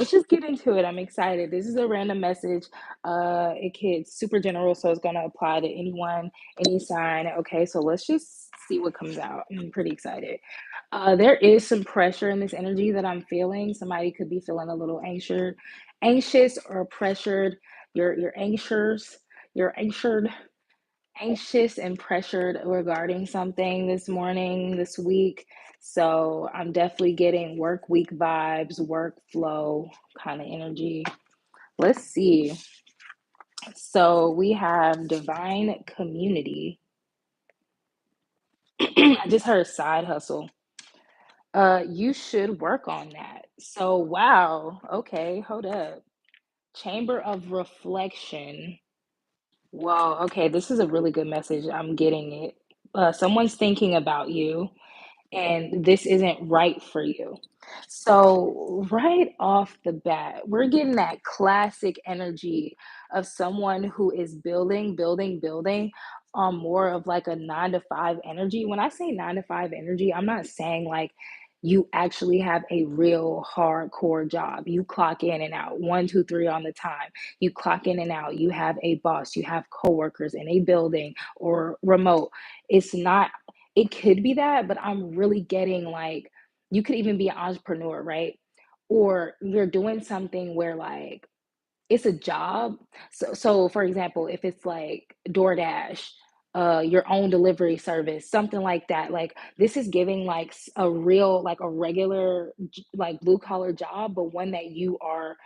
Let's just get into it. I'm excited. This is a random message. It's super general, so it's gonna apply to anyone, any sign. Okay, so let's just see what comes out. I'm pretty excited. There is some pressure in this energy that I'm feeling. Somebody could be feeling a little anxious or pressured. You're anxious. You're anxious and pressured regarding something this morning, this week. So I'm definitely getting work week vibes, workflow kind of energy. Let's see. So we have divine community. I just heard side hustle. You should work on that. So wow. Okay, hold up. Chamber of reflection. Wow. Okay, this is a really good message. I'm getting it. Someone's thinking about you and this isn't right for you. So, right off the bat, we're getting that classic energy of someone who is building on more of like a 9 to 5 energy. When I say 9 to 5 energy, I'm not saying like you actually have a real hardcore job. You clock in and out 1, 2, 3 on the time. You clock in and out. You have a boss, you have coworkers in a building or remote. It's not it could be that, but I'm really getting like you could even be an entrepreneur, right? Or you're doing something where like it's a job. So for example, if it's like DoorDash, your own delivery service, something like that. Like this is giving like a real, like a regular, like blue collar job, but one that you are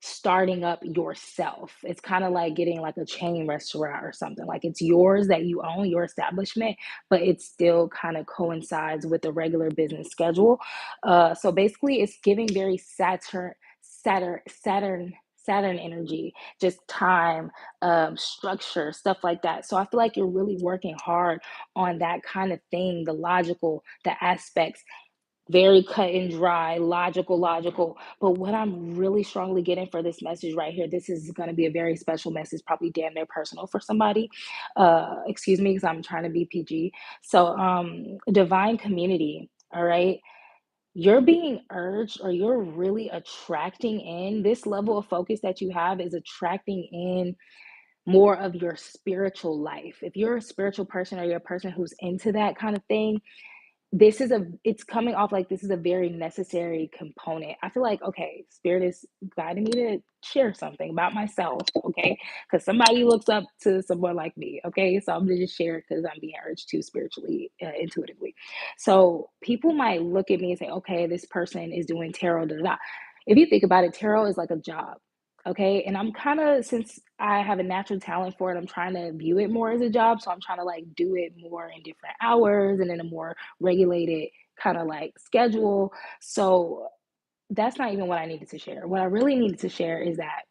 starting up yourself. It's kind of like getting like a chain restaurant or something. Like it's yours that you own, your establishment, but it still kind of coincides with the regular business schedule. So basically, it's giving very Saturn energy, just time, structure, stuff like that. So I feel like you're really working hard on that kind of thing, the logical, the aspects, very cut and dry, logical. But what I'm really strongly getting for this message right here, this is going to be a very special message, probably damn near personal for somebody. Excuse me, because I'm trying to be PG. So, divine community, all right? You're being urged or you're really attracting in this level of focus that you have is attracting in more of your spiritual life. If you're a spiritual person or you're a person who's into that kind of thing, it's coming off like this is a very necessary component. I feel like, okay, spirit is guiding me to share something about myself, okay? Because somebody looks up to someone like me, okay? So I'm gonna just share it because I'm being urged to spiritually, intuitively. So people might look at me and say, okay, this person is doing tarot, da da da. If you think about it, tarot is like a job, okay? And I'm kind of, since I have a natural talent for it, I'm trying to view it more as a job. So I'm trying to like do it more in different hours and in a more regulated kind of like schedule. So that's not even what I needed to share. What I really needed to share is that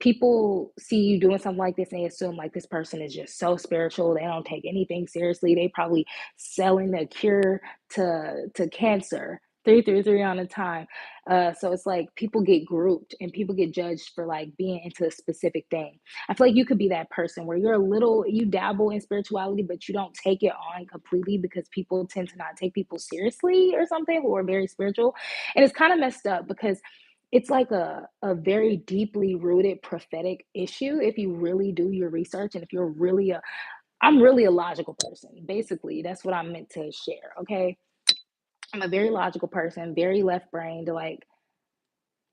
people see you doing something like this and they assume like this person is just so spiritual. They don't take anything seriously. They probably selling the cure to cancer. 333 on a time. So it's like people get grouped and people get judged for like being into a specific thing. I feel like you could be that person where you're a little, you dabble in spirituality, but you don't take it on completely because people tend to not take people seriously or something who are very spiritual. And it's kind of messed up because it's like a very deeply rooted prophetic issue if you really do your research and if you're really a I'm really a logical person. Basically, that's what I'm meant to share, okay? I'm a very logical person, very left brained, like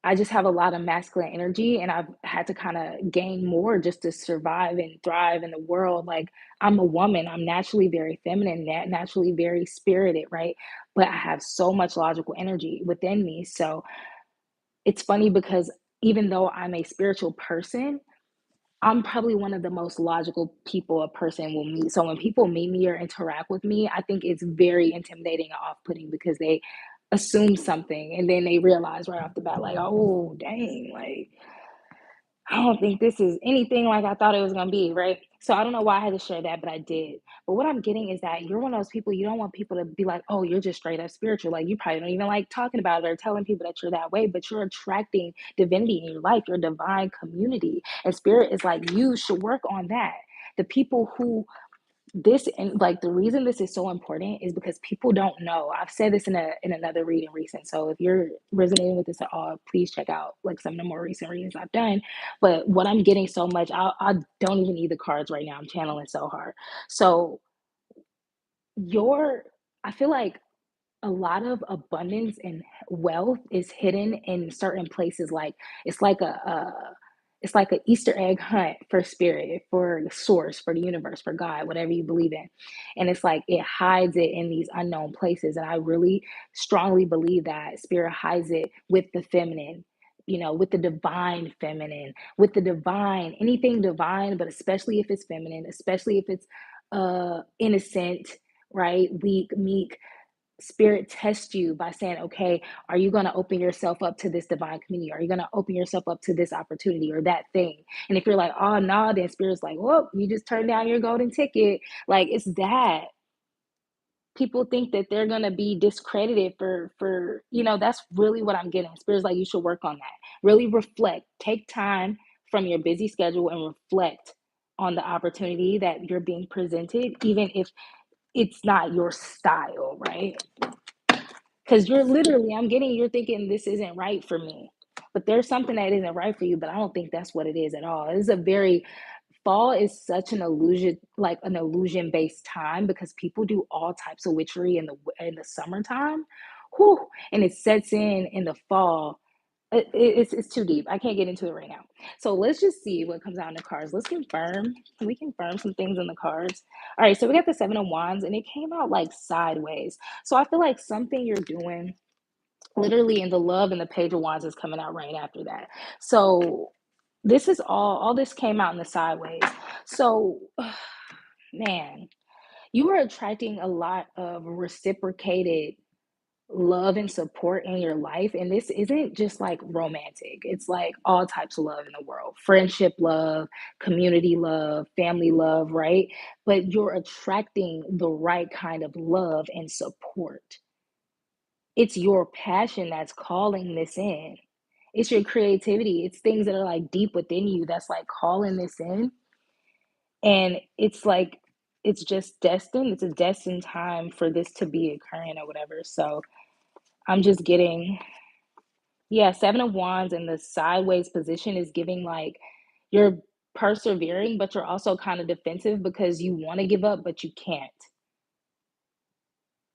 I just have a lot of masculine energy and I've had to kind of gain more just to survive and thrive in the world. Like I'm a woman, I'm naturally very feminine, naturally very spirited, right? But I have so much logical energy within me. So it's funny because even though I'm a spiritual person, I'm probably one of the most logical people a person will meet. So when people meet me or interact with me, I think it's very intimidating and off-putting because they assume something and then they realize right off the bat, like, oh, dang, like I don't think this is anything like I thought it was gonna be, right? So I don't know why I had to share that, but I did. But what I'm getting is that you're one of those people you don't want people to be like, oh, you're just straight up spiritual. Like you probably don't even like talking about it or telling people that you're that way, but you're attracting divinity in your life, your divine community. And spirit is like, you should work on that. The people who this and like the reason this is so important is because people don't know. I've said this in another reading recent. So if you're resonating with this at all, please check out like some of the more recent readings I've done. But what I'm getting so much, I don't even need the cards right now. I'm channeling so hard. So your I feel like a lot of abundance and wealth is hidden in certain places. Like it's like it's like an Easter egg hunt for spirit, for the source, for the universe, for God, whatever you believe in. And it's like it hides it in these unknown places. And I really strongly believe that spirit hides it with the feminine, with the divine feminine, with the divine, anything divine, but especially if it's feminine, especially if it's innocent, right? Weak, meek, spirit test you by saying, okay, are you going to open yourself up to this divine community? Are you going to open yourself up to this opportunity or that thing? And if you're like, oh no, then spirit's like, well, you just turned down your golden ticket. Like it's that people think that they're going to be discredited for that's really what I'm getting. Spirit's like, you should work on that. Really reflect, take time from your busy schedule and reflect on the opportunity that you're being presented, even if it's not your style, right? Because you're thinking this isn't right for me. But there's something that isn't right for you, but I don't think that's what it is at all. It's a very fall is such an illusion, like an illusion based time because people do all types of witchery in the summertime. Whew, and it sets in the fall. It's too deep. I can't get into it right now. So let's just see what comes out in the cards. Let's confirm. Can we confirm some things in the cards? All right. So we got the Seven of Wands, and it came out like sideways. So I feel like something you're doing, literally, in the Love and the Page of Wands is coming out right after that. So this is all this came out in the sideways. So, man, you are attracting a lot of reciprocated love and support in your life. And this isn't just like romantic, it's like all types of love in the world: friendship love, community love, family love, right? But you're attracting the right kind of love and support. It's your passion that's calling this in. It's your creativity. It's things that are like deep within you that's like calling this in. And it's like, it's just destined. It's a destined time for this to be occurring or whatever. So I'm just getting, yeah, Seven of Wands in the sideways position is giving like you're persevering, but you're also kind of defensive because you want to give up, but you can't.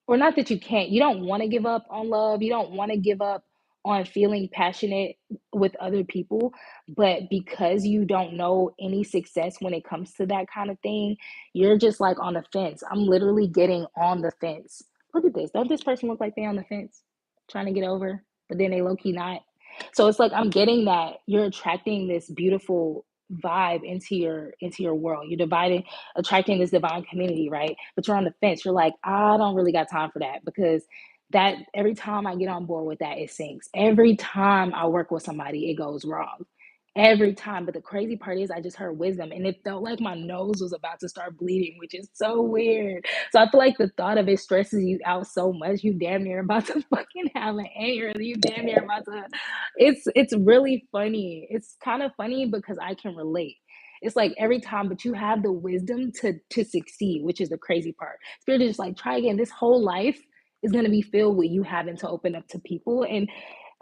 Or not that you can't, you don't want to give up on love, you don't want to give up on feeling passionate with other people, but because you don't know any success when it comes to that kind of thing, you're just like on the fence. I'm literally getting on the fence. Look at this. Don't this person look like they on the fence trying to get over, but then they low key not? So it's like I'm getting that you're attracting this beautiful vibe into your world. You're dividing attracting this divine community, right? But you're on the fence. You're like, I don't really got time for that because that every time I get on board with that, it sinks. Every time I work with somebody, it goes wrong. Every time. But the crazy part is I just heard wisdom and it felt like my nose was about to start bleeding, which is so weird. So I feel like the thought of it stresses you out so much. You damn near about to fucking have an aneurysm. You damn near about to. It's really funny. It's kind of funny because I can relate. It's like every time, but you have the wisdom to succeed, which is the crazy part. Spirit is just like, try again. This whole life is gonna be filled with you having to open up to people. And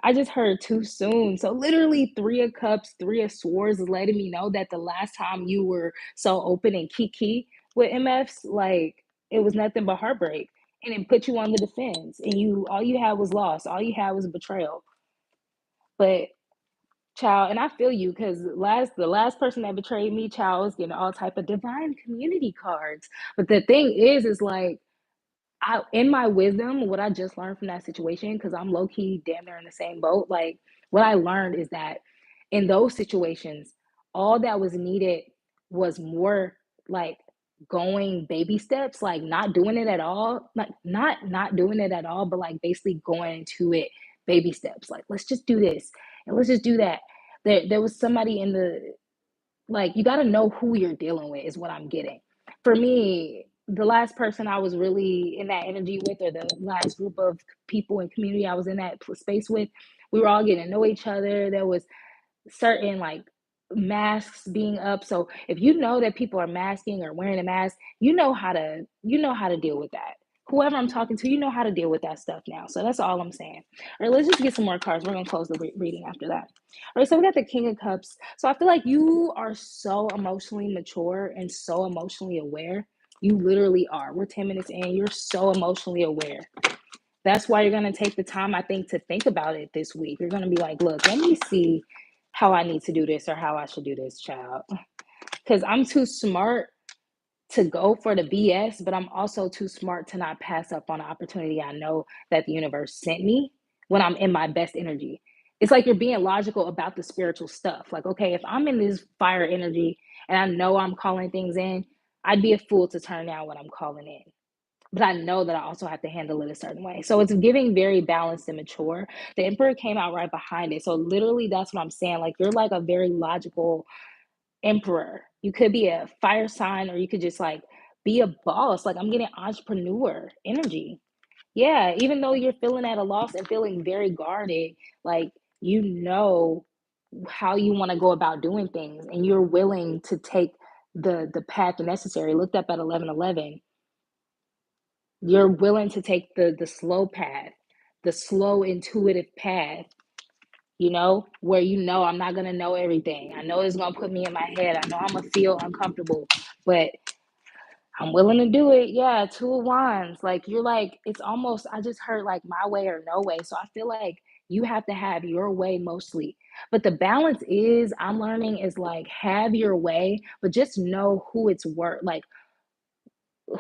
I just heard too soon. So literally Three of Cups, Three of Swords is letting me know that the last time you were so open and kiki with MFs, like it was nothing but heartbreak. And it put you on the defense. And you all you had was loss. All you had was betrayal. But child, and I feel you because the last person that betrayed me, child, was getting all type of divine community cards. But the thing is like I in my wisdom, what I just learned from that situation, because I'm low key damn near in the same boat. Like what I learned is that in those situations, all that was needed was more like going baby steps, like not doing it at all, like not doing it at all, but like basically going to it baby steps. Like let's just do this and let's just do that. There was somebody in the like you got to know who you're dealing with is what I'm getting. For me, the last person I was really in that energy with, or the last group of people and community I was in that space with, we were all getting to know each other. There was certain like masks being up. So if you know that people are masking or wearing a mask, you know how to deal with that. Whoever I'm talking to, you know how to deal with that stuff now. So that's all I'm saying. All right, let's just get some more cards. We're gonna close the reading after that. All right, so we got the King of Cups. So I feel like you are so emotionally mature and so emotionally aware. You literally are. We're 10 minutes in. You're so emotionally aware. That's why you're going to take the time, I think, to think about it this week. You're going to be like, look, let me see how I need to do this or how I should do this, child. Because I'm too smart to go for the BS, but I'm also too smart to not pass up on an opportunity I know that the universe sent me when I'm in my best energy. It's like you're being logical about the spiritual stuff. Like, okay, if I'm in this fire energy and I know I'm calling things in, I'd be a fool to turn down what I'm calling in, but I know that I also have to handle it a certain way. So it's giving very balanced and mature. The Emperor came out right behind it. So literally, that's what I'm saying. Like, you're like a very logical Emperor. You could be a fire sign, or you could just like be a boss. Like, I'm getting entrepreneur energy. Yeah, even though you're feeling at a loss and feeling very guarded, like, you know how you want to go about doing things, and you're willing to take the path necessary. Looked up at 1111. You're willing to take the slow path, the slow intuitive path, where I'm not gonna know everything. I know it's gonna put me in my head. I know I'm gonna feel uncomfortable, but I'm willing to do it. Yeah, two of wands. Like, you're like, it's almost, I just heard like my way or no way. So I feel like you have to have your way mostly. But the balance is, I'm learning, is like, have your way, but just know who it's worth. Like,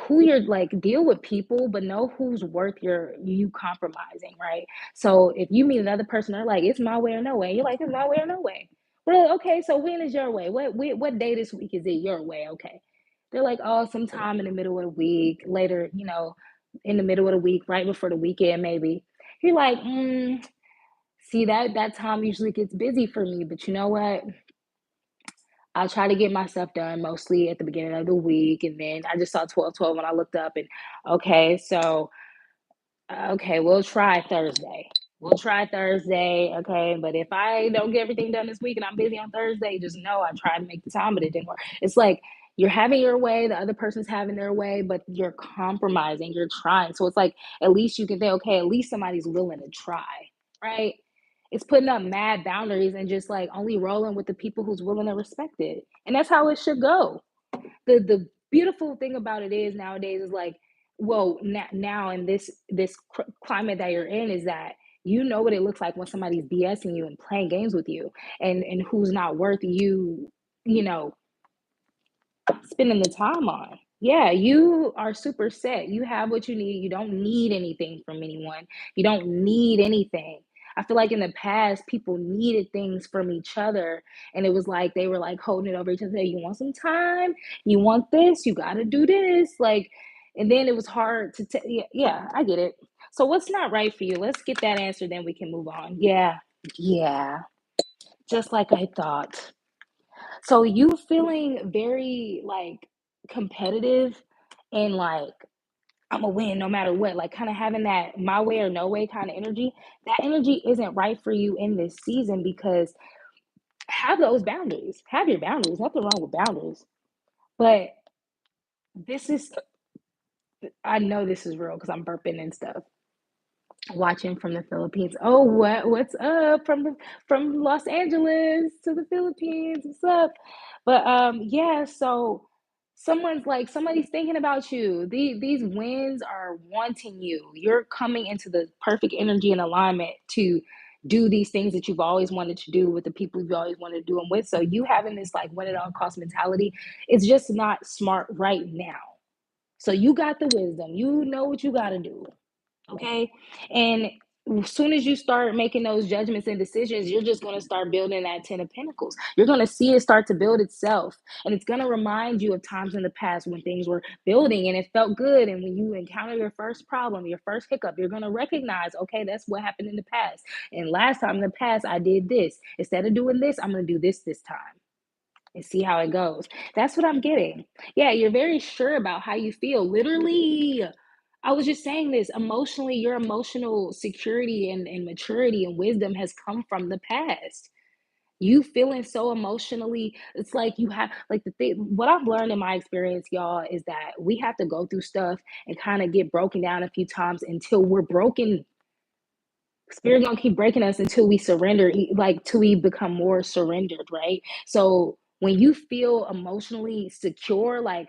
who you're like, deal with people, but know who's worth you compromising, right? So if you meet another person, they're like, it's my way or no way. You're like, it's my way or no way. We're like, okay, so when is your way? What day this week is it your way? Okay. They're like, oh, sometime in the middle of the week, later, in the middle of the week, right before the weekend, maybe. You're like, see, that time usually gets busy for me, but you know what? I'll try to get my stuff done mostly at the beginning of the week. And then I just saw 12/12 when I looked up, and okay, so okay, we'll try Thursday. We'll try Thursday, okay? But if I don't get everything done this week and I'm busy on Thursday, just know I tried to make the time, but it didn't work. It's like you're having your way, the other person's having their way, but you're compromising, you're trying. So it's like, at least you can think, okay, at least somebody's willing to try, right? It's putting up mad boundaries and just like only rolling with the people who's willing to respect it. And that's how it should go. The beautiful thing about it is, nowadays, is like, well, now in this climate that you're in, is that you know what it looks like when somebody's BSing you and playing games with you, and who's not worth you, you know spending the time on. Yeah, you are super set. You have what you need. You don't need anything from anyone. You don't need anything. I feel like in the past, people needed things from each other, and it was like they were like holding it over each other. You want some time? You want this? You got to do this. Like, and then it was hard to tell. Yeah, yeah, I get it. So, what's not right for you? Let's get that answer, then we can move on. Yeah, yeah, just like I thought. So you feeling very like competitive and like, I'm gonna win no matter what, like kind of having that my way or no way kind of energy. That energy isn't right for you in this season, because have those boundaries. Have your boundaries. Nothing wrong with boundaries. But this is, I know this is real because I'm burping and stuff. Watching from the Philippines. Oh, what's up from Los Angeles to the Philippines? What's up? But yeah, so somebody's thinking about you. These winds are wanting you. You're coming into the perfect energy and alignment to do these things that you've always wanted to do with the people you've always wanted to do them with. So you having this like win at all cost mentality, it's just not smart right now. So you got the wisdom. You know what you got to do. Okay. And as soon as you start making those judgments and decisions, you're just going to start building that 10 of Pentacles. You're going to see it start to build itself. And it's going to remind you of times in the past when things were building and it felt good. And when you encounter your first problem, your first hiccup, you're going to recognize, okay, that's what happened in the past. And last time in the past, I did this. Instead of doing this, I'm going to do this time and see how it goes. That's what I'm getting. Yeah, you're very sure about how you feel. Literally, I was just saying this, emotionally, your emotional security and maturity and wisdom has come from the past. You feeling so emotionally, it's like you have like the thing what I've learned in my experience, y'all, is that we have to go through stuff and kind of get broken down a few times until we're broken. Spirit gonna keep breaking us until we surrender, like till we become more surrendered, right? So when you feel emotionally secure, like,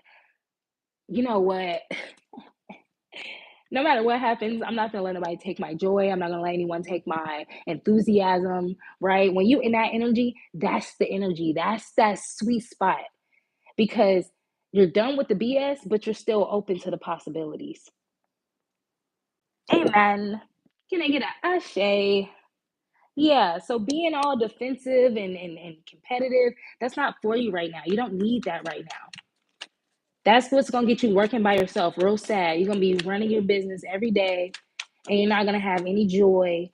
you know what, no matter what happens, I'm not gonna let nobody take my joy. I'm not gonna let anyone take my enthusiasm, right? When you in that energy, that's the energy. That's that sweet spot because you're done with the BS, but you're still open to the possibilities. Amen. Can I get a ashe? Yeah, so being all defensive and competitive, that's not for you right now. You don't need that right now. That's what's gonna get you working by yourself, real sad. You're gonna be running your business every day and you're not gonna have any joy.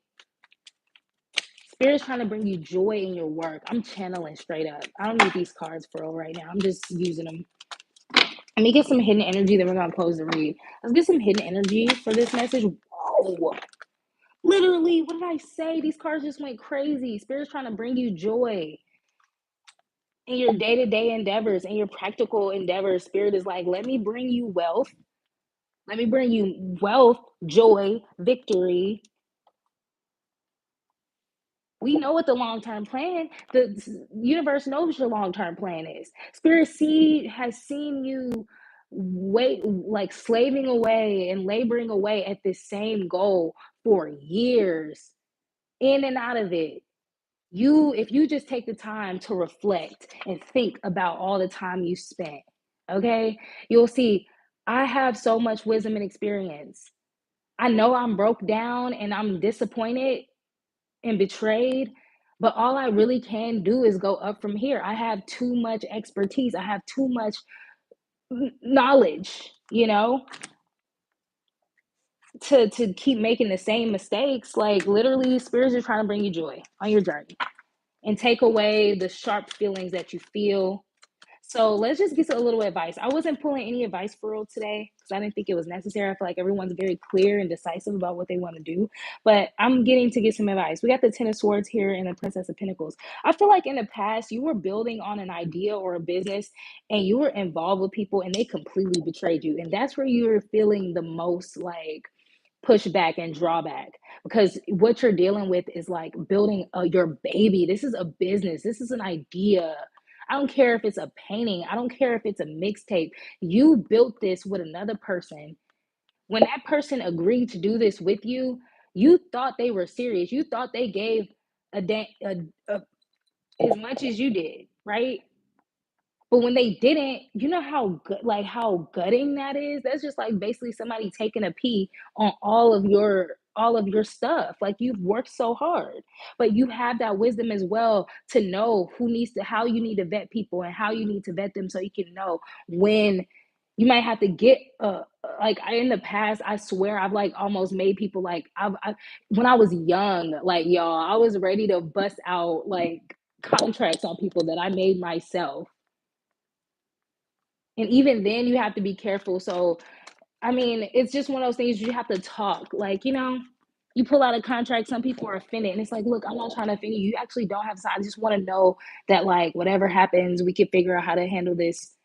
Spirit's trying to bring you joy in your work. I'm channeling straight up. I don't need these cards for real right now. I'm just using them. Let me get some hidden energy, then we're gonna close the read. Let's get some hidden energy for this message. Whoa. Literally, what did I say? These cards just went crazy. Spirit's trying to bring you joy in your day-to-day endeavors, in your practical endeavors. Spirit is like, let me bring you wealth. Let me bring you wealth, joy, victory. We know what the long-term plan, the universe knows your long-term plan is. Spirit seed has seen you wait, like slaving away and laboring away at this same goal for years, in and out of it. If you just take the time to reflect and think about all the time you spent, okay, you'll see I have so much wisdom and experience. I know I'm broke down and I'm disappointed and betrayed, but all I really can do is go up from here. I have too much expertise, I have too much knowledge, to keep making the same mistakes. Like literally, spirits are trying to bring you joy on your journey and take away the sharp feelings that you feel. So let's just get to a little advice. I wasn't pulling any advice for real today because I didn't think it was necessary. I feel like everyone's very clear and decisive about what they want to do. But I'm getting to get some advice. We got the Ten of Swords here and the Princess of Pentacles. I feel like in the past, you were building on an idea or a business and you were involved with people and they completely betrayed you. And that's where you're feeling the most like pushback and drawback because what you're dealing with is like building your baby. This is a business, this is an idea. I don't care if it's a painting, I don't care if it's a mixtape. You built this with another person. When that person agreed to do this with you, you thought they were serious. You thought they gave as much as you did, right? But when they didn't, you know how good, like how gutting that is. That's just like basically somebody taking a pee on all of your stuff. Like you've worked so hard, but you have that wisdom as well to know how you need to vet people and how you need to vet them so you can know when you might have to get like in the past. I swear I've like almost made people like when I was young, like y'all, I was ready to bust out like contracts on people that I made myself, and even then you have to be careful. So I mean, it's just one of those things you have to talk, like, you pull out a contract, some people are offended, and it's like, look, I'm not trying to offend you, you actually don't have to. I just want to know that like whatever happens, we can figure out how to handle this.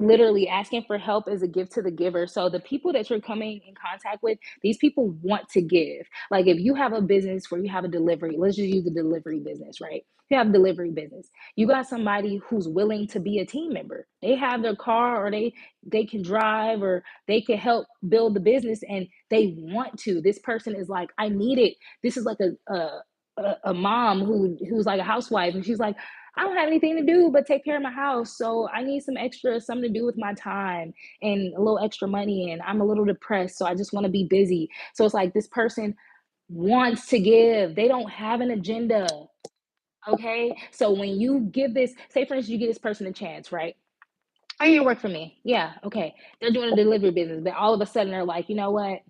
Literally asking for help is a gift to the giver. So the people that you're coming in contact with, these people want to give. Like if you have a business where you have a delivery, let's just use the delivery business, right? You have a delivery business. You got somebody who's willing to be a team member. They have their car, or they can drive, or they can help build the business, and they want to. This person is like, I need it. This is like a mom who's like a housewife, and she's like, I don't have anything to do but take care of my house. So I need some extra, something to do with my time and a little extra money. And I'm a little depressed. So I just want to be busy. So it's like this person wants to give, they don't have an agenda. Okay. So when you give this, say for instance, you give this person a chance, right? Oh, you work for me. Yeah. Okay. They're doing a delivery business. Then all of a sudden they're like, you know what?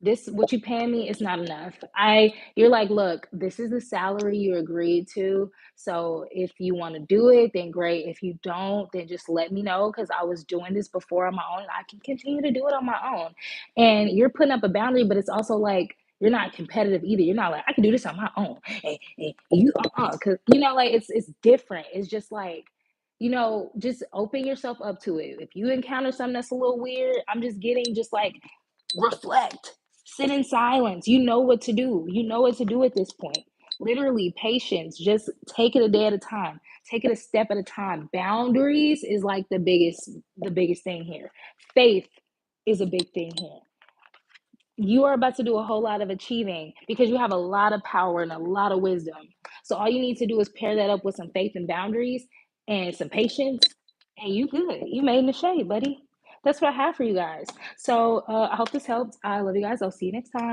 This what you paying me is not enough. You're like, look, this is the salary you agreed to. So if you want to do it, then great. If you don't, then just let me know because I was doing this before on my own and I can continue to do it on my own. And you're putting up a boundary, but it's also like you're not competitive either. You're not like, I can do this on my own. And you because you know, like it's different. It's just like, you know, just open yourself up to it. If you encounter something that's a little weird, I'm just getting just like reflect, sit in silence. You know what to do. You know what to do at this point. Literally, patience. Just take it a day at a time. Take it a step at a time. Boundaries is like the biggest thing here. Faith is a big thing here. You are about to do a whole lot of achieving because you have a lot of power and a lot of wisdom. So all you need to do is pair that up with some faith and boundaries and some patience, and you good. You made in the shade, buddy. That's what I have for you guys. So I hope this helped. I love you guys. I'll see you next time.